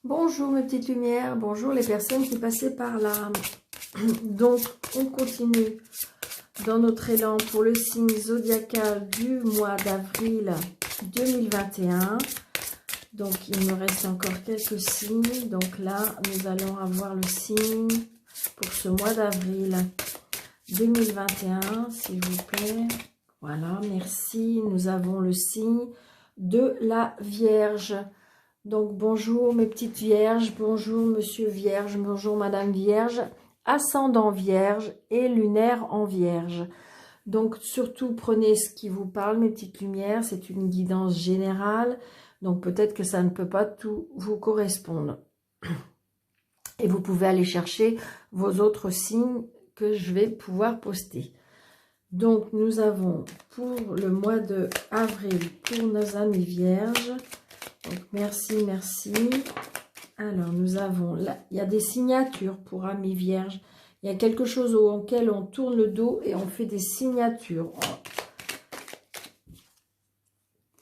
Bonjour mes petites lumières, bonjour les personnes qui passaient par là. Donc on continue dans notre élan pour le signe zodiacal du mois d'avril 2021. Donc il me reste encore quelques signes. Donc là nous allons avoir le signe pour ce mois d'avril 2021, s'il vous plaît. Voilà, merci. Nous avons le signe de la Vierge. Donc bonjour mes petites vierges, bonjour monsieur vierge, bonjour madame vierge, ascendant vierge et lunaire en vierge. Donc surtout prenez ce qui vous parle mes petites lumières, c'est une guidance générale, donc peut-être que ça ne peut pas tout vous correspondre. Et vous pouvez aller chercher vos autres signes que je vais pouvoir poster. Donc nous avons pour le mois de avril, pour nos amis vierges. Donc, merci, merci. Alors, nous avons là, il y a des signatures pour amis vierges. Il y a quelque chose auquel on tourne le dos et on fait des signatures.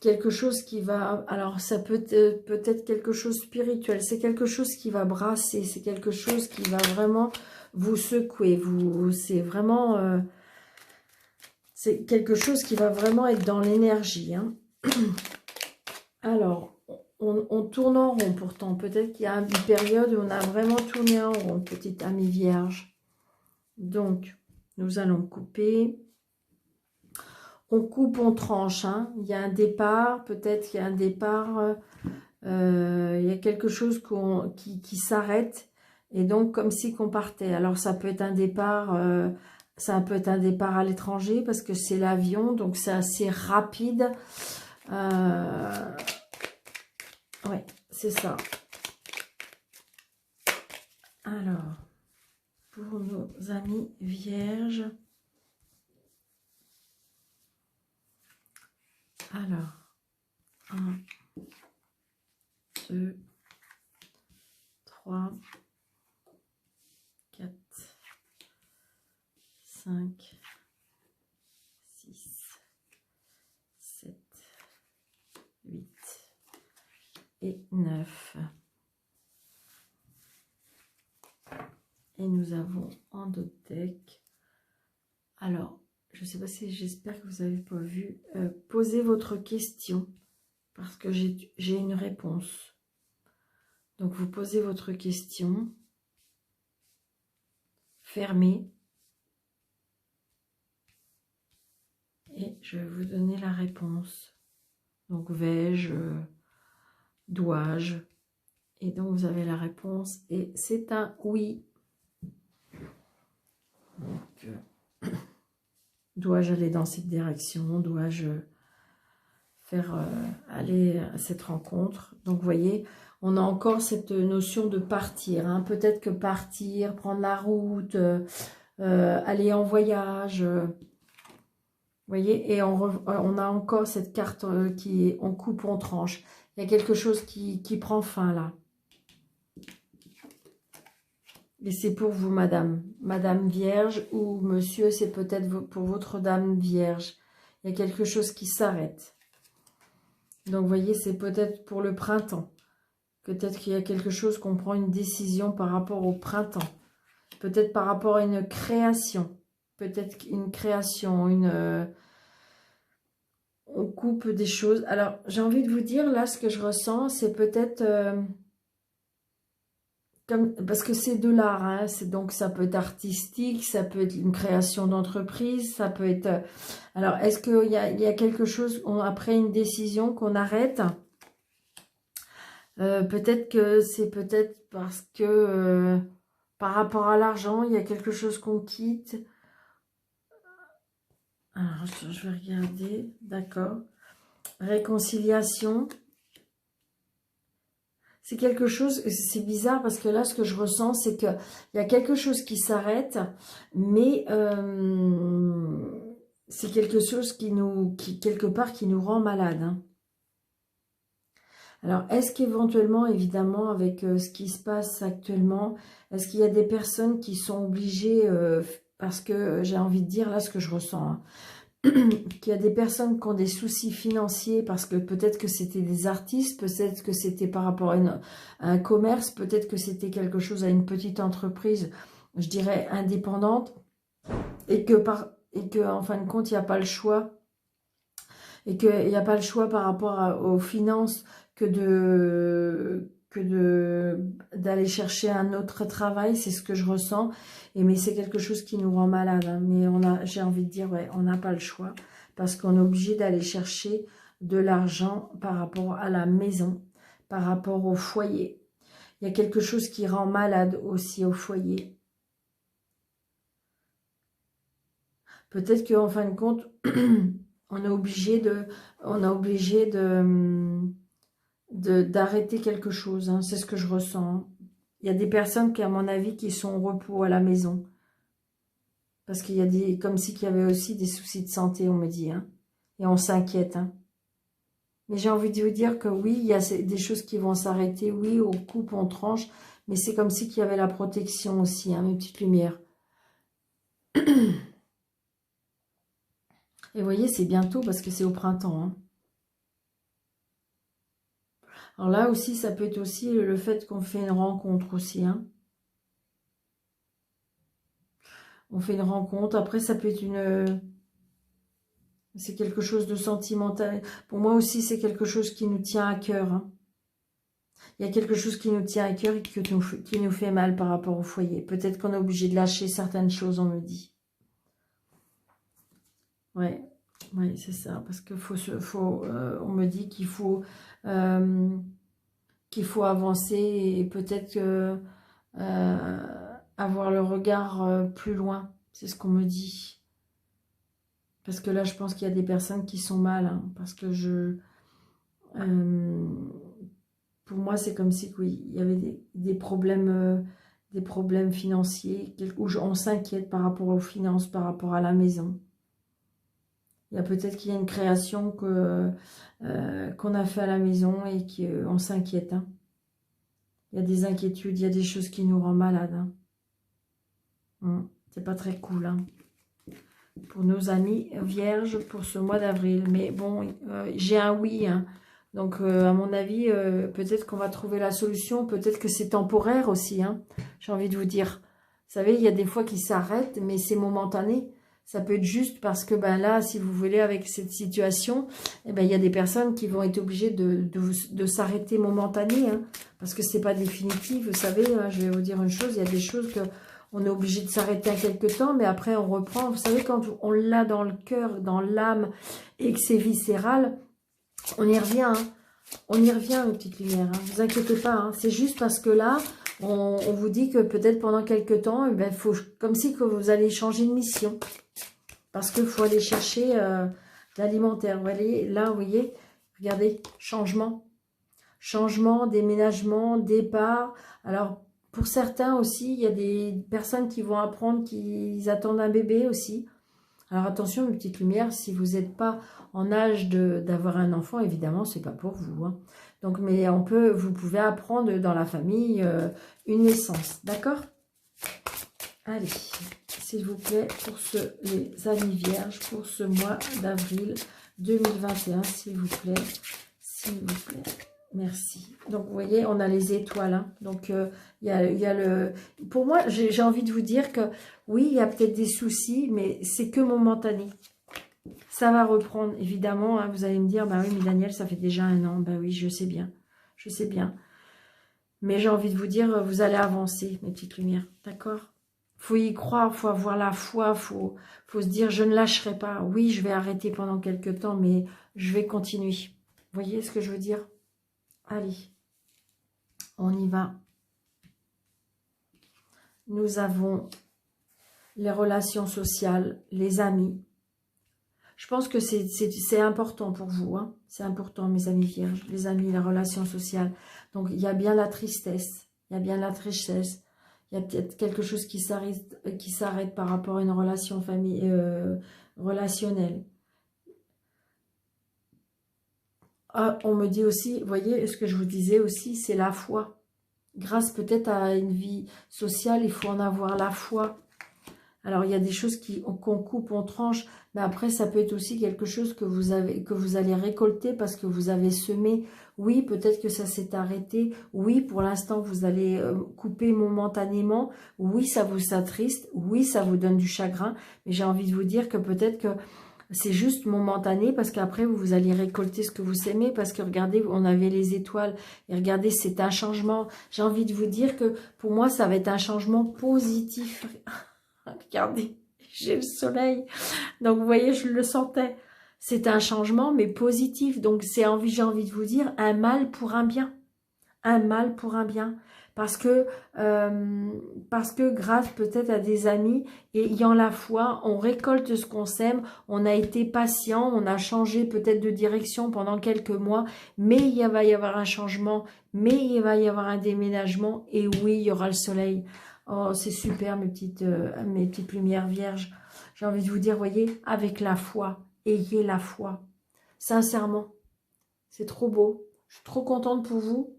Quelque chose qui va... Alors, ça peut être quelque chose de spirituel. C'est quelque chose qui va brasser. C'est quelque chose qui va vraiment vous secouer. C'est vraiment... c'est quelque chose qui va vraiment être dans l'énergie. Hein. Alors... On tourne en rond pourtant. Peut-être qu'il y a une période où on a vraiment tourné en rond, petite amie vierge. Donc, nous allons couper. On coupe, on tranche. Hein. Il y a un départ. Peut-être qu'il y a un départ. Il y a quelque chose qui s'arrête. Et donc, comme si qu'on partait. Alors, ça peut être un départ... ça peut être un départ à l'étranger parce que c'est l'avion. Donc, c'est assez rapide. Ouais, c'est ça. Alors, pour nos amis vierges. Alors, 1, 2, 3, 4, 5, 6, 7, 8. Et 9. Et nous avons en d'autres decks. Alors, je ne sais pas si j'espère que vous n'avez pas vu. Posez votre question parce que j'ai une réponse. Donc, vous posez votre question. Fermez. Et je vais vous donner la réponse. Donc, vais-je... dois-je? Et donc, vous avez la réponse. Et c'est un oui. Donc, dois-je aller dans cette direction? Dois-je faire aller à cette rencontre? Donc, vous voyez, on a encore cette notion de partir. Hein. Peut-être que partir, prendre la route, aller en voyage. Vous voyez, et on a encore cette carte qui est on coupe, on tranche. Il y a quelque chose qui prend fin là. Et c'est pour vous, madame. Madame vierge ou monsieur, c'est peut-être pour votre dame vierge. Il y a quelque chose qui s'arrête. Donc, vous voyez, c'est peut-être pour le printemps. Peut-être qu'il y a quelque chose qu'on prend une décision par rapport au printemps. Peut-être par rapport à une création. Peut-être une création, on coupe des choses. Alors, j'ai envie de vous dire, là, ce que je ressens, c'est peut-être... parce que c'est de l'art, hein, donc ça peut être artistique, ça peut être une création d'entreprise, ça peut être... alors, est-ce qu'il y a quelque chose, après une décision qu'on arrête? Peut-être que c'est peut-être parce que par rapport à l'argent, il y a quelque chose qu'on quitte. Alors, je vais regarder, d'accord. Réconciliation. C'est quelque chose, c'est bizarre parce que là, ce que je ressens, c'est qu'il y a quelque chose qui s'arrête, mais c'est quelque chose quelque part, qui nous rend malade. Hein. Alors, est-ce qu'éventuellement, évidemment, avec ce qui se passe actuellement, est-ce qu'il y a des personnes qui sont obligées, parce que j'ai envie de dire là ce que je ressens, hein, qu'il y a des personnes qui ont des soucis financiers parce que peut-être que c'était des artistes, peut-être que c'était par rapport à un commerce, peut-être que c'était quelque chose à une petite entreprise, je dirais indépendante, et que en fin de compte, il n'y a pas le choix, et qu'il n'y a pas le choix par rapport aux finances d'aller chercher un autre travail. C'est ce que je ressens, mais c'est quelque chose qui nous rend malade, hein. Mais j'ai envie de dire, ouais, on n'a pas le choix, parce qu'on est obligé d'aller chercher de l'argent par rapport à la maison, par rapport au foyer. Il y a quelque chose qui rend malade aussi au foyer. Peut-être qu'en fin de compte, on est obligé d'arrêter quelque chose, hein. C'est ce que je ressens, hein. Il y a des personnes qui, à mon avis, qui sont au repos à la maison. Parce qu'il y a comme si qu'il y avait aussi des soucis de santé, on me dit, hein. Et on s'inquiète, hein. Mais j'ai envie de vous dire que oui, il y a des choses qui vont s'arrêter. Oui, on coupe, on tranche. Mais c'est comme si qu'il y avait la protection aussi, hein, mes petites lumières. Et vous voyez, c'est bientôt parce que c'est au printemps, hein. Alors là aussi, ça peut être aussi le fait qu'on fait une rencontre aussi, hein. On fait une rencontre. Après, ça peut être c'est quelque chose de sentimental. Pour moi aussi, c'est quelque chose qui nous tient à cœur, hein. Il y a quelque chose qui nous tient à cœur et qui nous fait mal par rapport au foyer. Peut-être qu'on est obligé de lâcher certaines choses, on me dit. Ouais, ouais, c'est ça. Parce que on me dit qu'il faut avancer et peut-être avoir le regard plus loin. C'est ce qu'on me dit. Parce que là, je pense qu'il y a des personnes qui sont mal, hein, parce que pour moi, c'est comme si oui, il y avait des problèmes financiers, où on s'inquiète par rapport aux finances, par rapport à la maison. Il y a peut-être qu'il y a une création qu'on a fait à la maison et qu'on s'inquiète, hein. Il y a des inquiétudes, il y a des choses qui nous rendent malades, hein. C'est pas très cool, hein, pour nos amis vierges pour ce mois d'avril. Mais bon, j'ai un oui, hein. Donc, à mon avis, peut-être qu'on va trouver la solution. Peut-être que c'est temporaire aussi, hein. J'ai envie de vous dire. Vous savez, il y a des fois qui s'arrêtent, mais c'est momentané. Ça peut être juste parce que, ben là, si vous voulez, avec cette situation, eh ben, il y a des personnes qui vont être obligées de s'arrêter momentané, hein, parce que c'est pas définitif. Vous savez, hein, je vais vous dire une chose, il y a des choses que on est obligé de s'arrêter à quelque temps, mais après on reprend. Vous savez, quand on l'a dans le cœur, dans l'âme, et que c'est viscéral, on y revient, hein. On y revient, mes petites lumières, hein. Vous inquiétez pas, hein. C'est juste parce que là, on vous dit que peut-être pendant quelques temps, eh ben, comme si que vous allez changer de mission. Parce qu'il faut aller chercher l'alimentaire. Vous voyez, là, vous voyez, regardez, changement. Changement, déménagement, départ. Alors, pour certains aussi, il y a des personnes qui vont apprendre qu'ils attendent un bébé aussi. Alors attention, mes petites lumières, si vous n'êtes pas en âge d'avoir un enfant, évidemment, c'est pas pour vous, hein. Donc, mais vous pouvez apprendre dans la famille une naissance, d'accord? Allez, s'il vous plaît, pour les amis vierges, pour ce mois d'avril 2021, s'il vous plaît, s'il vous plaît. Merci. Donc, vous voyez, on a les étoiles, hein. Donc, il y a le... Pour moi, j'ai envie de vous dire que, oui, il y a peut-être des soucis, mais c'est que momentané. Ça va reprendre, évidemment, hein. Vous allez me dire, bah oui, mais Daniel, ça fait déjà 1 an. Bah oui, je sais bien. Je sais bien. Mais j'ai envie de vous dire, vous allez avancer, mes petites lumières. D'accord? Faut y croire, faut avoir la foi, faut se dire, je ne lâcherai pas. Oui, je vais arrêter pendant quelques temps, mais je vais continuer. Vous voyez ce que je veux dire? Allez, on y va. Nous avons les relations sociales, les amis. Je pense que c'est important pour vous, hein. C'est important, mes amis vierges, les amis, les relations sociales. Donc, il y a bien la tristesse, il y a bien la tristesse. Il y a peut-être quelque chose qui s'arrête par rapport à une relation relationnelle. Ah, on me dit aussi, vous voyez, ce que je vous disais aussi, c'est la foi. Grâce peut-être à une vie sociale, il faut en avoir la foi. Alors, il y a des choses qu'on coupe, on tranche, Mais après, ça peut être aussi quelque chose que vous allez récolter parce que vous avez semé. Oui, peut-être que ça s'est arrêté. Oui, pour l'instant, vous allez couper momentanément. Oui, ça vous attriste. Oui, ça vous donne du chagrin. Mais j'ai envie de vous dire que peut-être que c'est juste momentané parce qu'après, vous allez récolter ce que vous semez parce que regardez, on avait les étoiles et regardez, c'est un changement. J'ai envie de vous dire que pour moi, ça va être un changement positif. Regardez, j'ai le soleil. Donc, vous voyez, je le sentais. C'est un changement, mais positif. Donc, j'ai envie de vous dire, un mal pour un bien. Un mal pour un bien. Parce que grâce peut-être à des amis, et ayant la foi, on récolte ce qu'on sème, on a été patient, on a changé peut-être de direction pendant quelques mois, mais il va y avoir un changement, mais il va y avoir un déménagement, et oui, il y aura le soleil. Oh, c'est super mes petites lumières vierges. J'ai envie de vous dire, voyez, avec la foi, ayez la foi. Sincèrement, c'est trop beau. Je suis trop contente pour vous.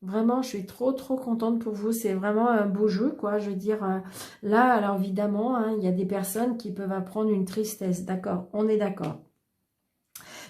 Vraiment, je suis trop contente pour vous. C'est vraiment un beau jeu, quoi. Je veux dire, là, alors évidemment, hein, il y a des personnes qui peuvent apprendre une tristesse. D'accord, on est d'accord.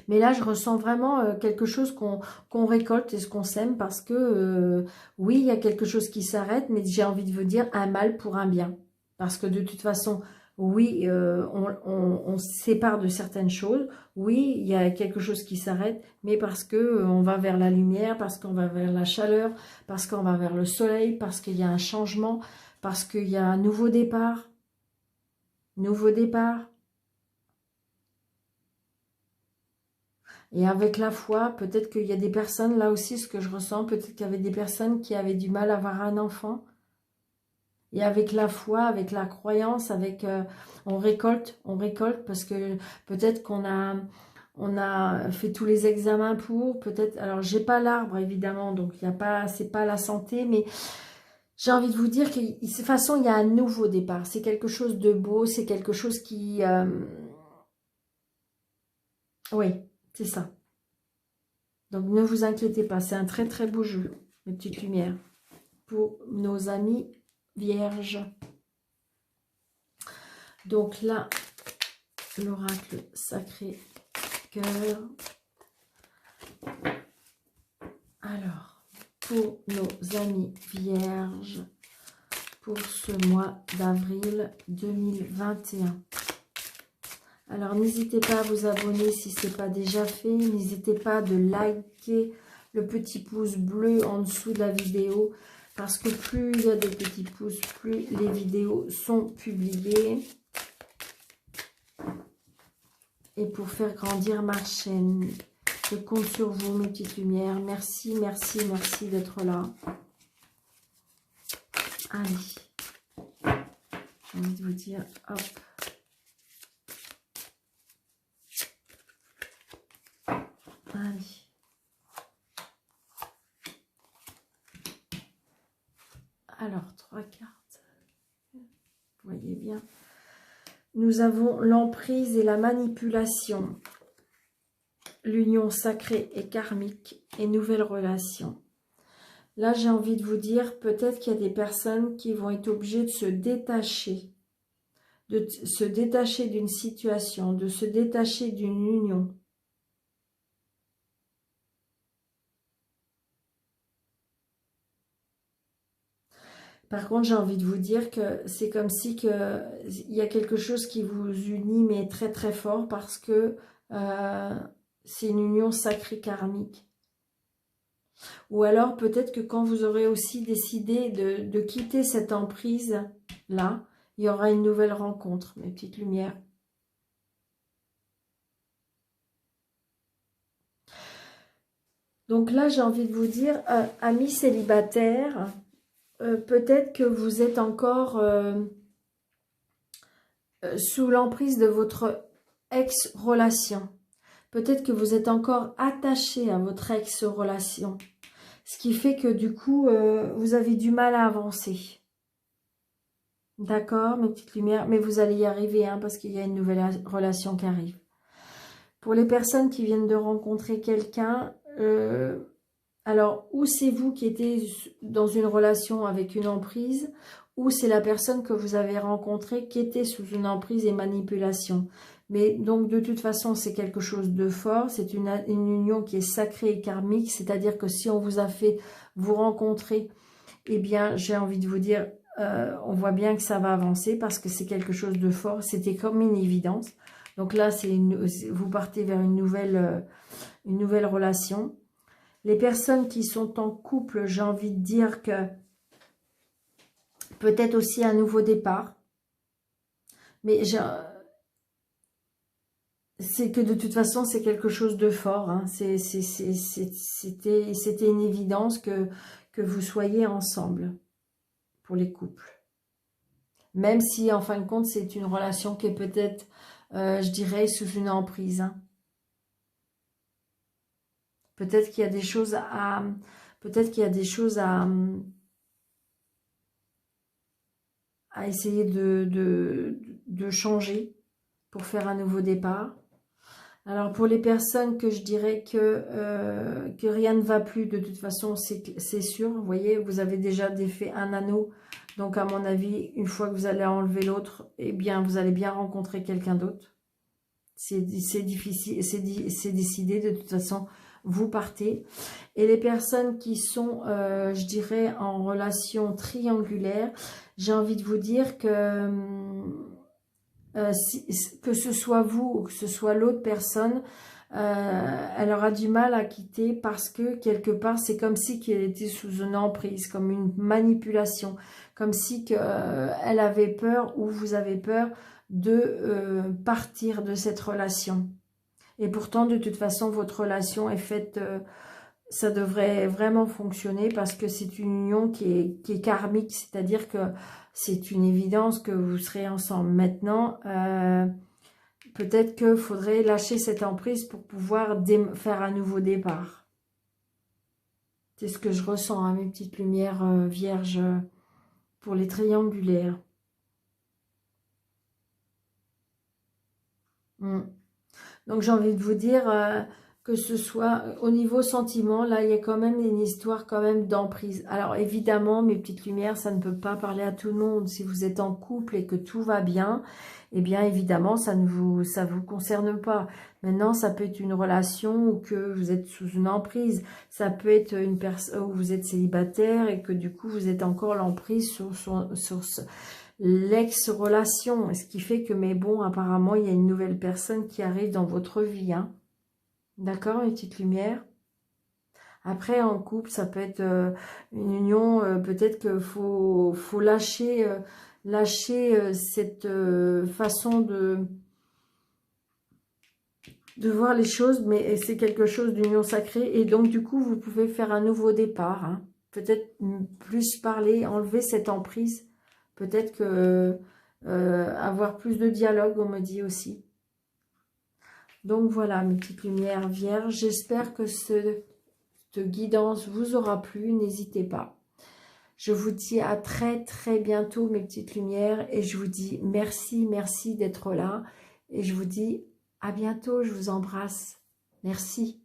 Mais là, je ressens vraiment quelque chose qu'on récolte et ce qu'on sème parce que, oui, il y a quelque chose qui s'arrête, mais j'ai envie de vous dire un mal pour un bien. Parce que de toute façon, oui, on se sépare de certaines choses. Oui, il y a quelque chose qui s'arrête, mais parce que on va vers la lumière, parce qu'on va vers la chaleur, parce qu'on va vers le soleil, parce qu'il y a un changement, parce qu'il y a un nouveau départ. Nouveau départ. Et avec la foi, peut-être qu'il y a des personnes, là aussi, ce que je ressens, peut-être qu'il y avait des personnes qui avaient du mal à avoir un enfant. Et avec la foi, avec la croyance, avec on récolte parce que peut-être on a fait tous les examens pour, peut-être, alors j'ai pas l'arbre évidemment, donc il y a pas, c'est pas la santé, mais j'ai envie de vous dire que de toute façon il y a un nouveau départ, c'est quelque chose de beau, c'est quelque chose qui, oui, c'est ça. Donc ne vous inquiétez pas, c'est un très beau jeu, mes petites lumières, pour nos amis vierges. Donc là, l'oracle sacré cœur. Alors, pour nos amis vierges, pour ce mois d'avril 2021. Alors, n'hésitez pas à vous abonner si ce n'est pas déjà fait. N'hésitez pas de liker le petit pouce bleu en dessous de la vidéo. Parce que plus il y a de petits pouces, plus les vidéos sont publiées. Et pour faire grandir ma chaîne, je compte sur vous, mes petites lumières. Merci d'être là. Allez. J'ai envie de vous dire, hop. Allez. Alors, 3 cartes. Vous voyez bien. Nous avons l'emprise et la manipulation. L'union sacrée et karmique et nouvelle relation. Là, j'ai envie de vous dire, peut-être qu'il y a des personnes qui vont être obligées de se détacher d'une situation, de se détacher d'une union. Par contre, j'ai envie de vous dire que c'est comme si il y a quelque chose qui vous unit, mais très fort, parce que c'est une union sacrée karmique. Ou alors, peut-être que quand vous aurez aussi décidé de quitter cette emprise-là, il y aura une nouvelle rencontre, mes petites lumières. Donc là, j'ai envie de vous dire, amis célibataires, peut-être que vous êtes encore sous l'emprise de votre ex-relation. Peut-être que vous êtes encore attaché à votre ex-relation. Ce qui fait que du coup, vous avez du mal à avancer. D'accord, mes petites lumières. Mais vous allez y arriver, hein, parce qu'il y a une nouvelle relation qui arrive. Pour les personnes qui viennent de rencontrer quelqu'un, alors, ou c'est vous qui étiez dans une relation avec une emprise, ou c'est la personne que vous avez rencontrée qui était sous une emprise et manipulation. Mais donc de toute façon, c'est quelque chose de fort, c'est une union qui est sacrée et karmique, c'est-à-dire que si on vous a fait vous rencontrer, eh bien j'ai envie de vous dire, on voit bien que ça va avancer parce que c'est quelque chose de fort, c'était comme une évidence. Donc là, vous partez vers une nouvelle relation. Les personnes qui sont en couple, j'ai envie de dire que peut-être aussi un nouveau départ. Mais c'est que de toute façon, c'est quelque chose de fort. Hein. C'était une évidence que vous soyez ensemble pour les couples. Même si, en fin de compte, c'est une relation qui est peut-être, je dirais, sous une emprise. Hein. Peut-être qu'il y a des choses à... Peut-être qu'il y a des choses à essayer de changer pour faire un nouveau départ. Alors pour les personnes que je dirais que rien ne va plus, de toute façon c'est sûr, vous voyez, vous avez déjà défait un anneau, donc à mon avis, une fois que vous allez enlever l'autre, eh bien vous allez bien rencontrer quelqu'un d'autre. C'est difficile, c'est décidé, de toute façon, vous partez. Et les personnes qui sont, je dirais, en relation triangulaire, j'ai envie de vous dire que que ce soit vous ou que ce soit l'autre personne, elle aura du mal à quitter parce que quelque part c'est comme si qu'elle était sous une emprise, comme une manipulation, comme si elle avait peur ou vous avez peur de partir de cette relation. Et pourtant de toute façon votre relation est faite, ça devrait vraiment fonctionner parce que c'est une union qui est karmique, c'est-à-dire que c'est une évidence que vous serez ensemble. Maintenant, peut-être qu'il faudrait lâcher cette emprise pour pouvoir faire un nouveau départ. C'est ce que je ressens, hein, mes petites lumières vierges pour les triangulaires. Donc j'ai envie de vous dire que ce soit au niveau sentiment, là il y a quand même une histoire quand même d'emprise. Alors évidemment, mes petites lumières, ça ne peut pas parler à tout le monde. Si vous êtes en couple et que tout va bien, eh bien évidemment ça vous concerne pas. Maintenant, ça peut être une relation où que vous êtes sous une emprise. Ça peut être une personne où vous êtes célibataire et que du coup vous êtes encore l'emprise sur l'ex-relation, ce qui fait que, mais bon, apparemment, il y a une nouvelle personne qui arrive dans votre vie, hein. D'accord, une petite lumière. Après, en couple, ça peut être une union, peut-être qu'il faut lâcher, cette façon de voir les choses, mais c'est quelque chose d'union sacrée, et donc, du coup, vous pouvez faire un nouveau départ, hein. Peut-être plus parler, enlever cette emprise. Peut-être que avoir plus de dialogue, on me dit aussi. Donc voilà, mes petites lumières vierges. J'espère que cette guidance vous aura plu. N'hésitez pas. Je vous dis à très très bientôt, mes petites lumières. Et je vous dis merci, merci d'être là. Et je vous dis à bientôt. Je vous embrasse. Merci.